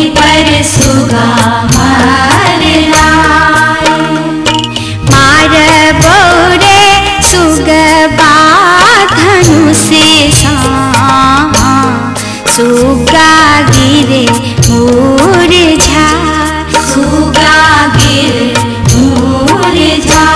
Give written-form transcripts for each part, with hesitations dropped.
वही पर सुगा मर लाए। मार बोरे सुगबा धनुष सा सुगा गिरे मुरझा सुगा गिरे मुरझाए।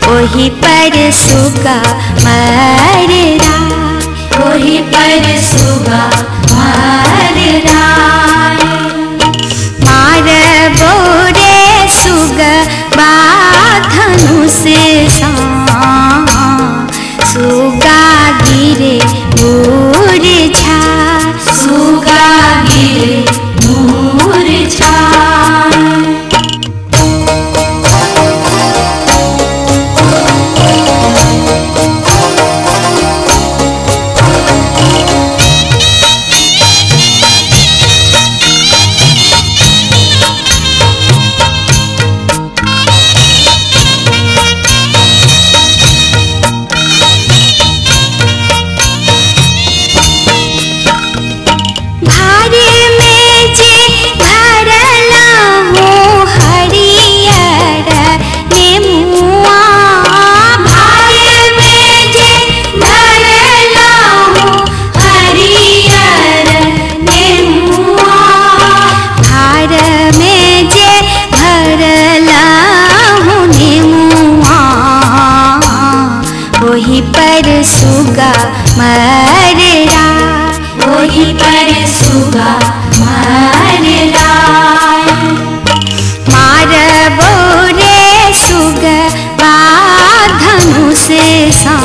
वही पर सुगा मर रा वही पर सुगा मर लाए। मार बोरे सुगबा धनुष सा सुगा गिरे मुरझा सुगा गिरे मुरझाए। वही पर सुगा मर रा वही पर सुगा मर लाए। मार बोरे सुगबा धनुष सा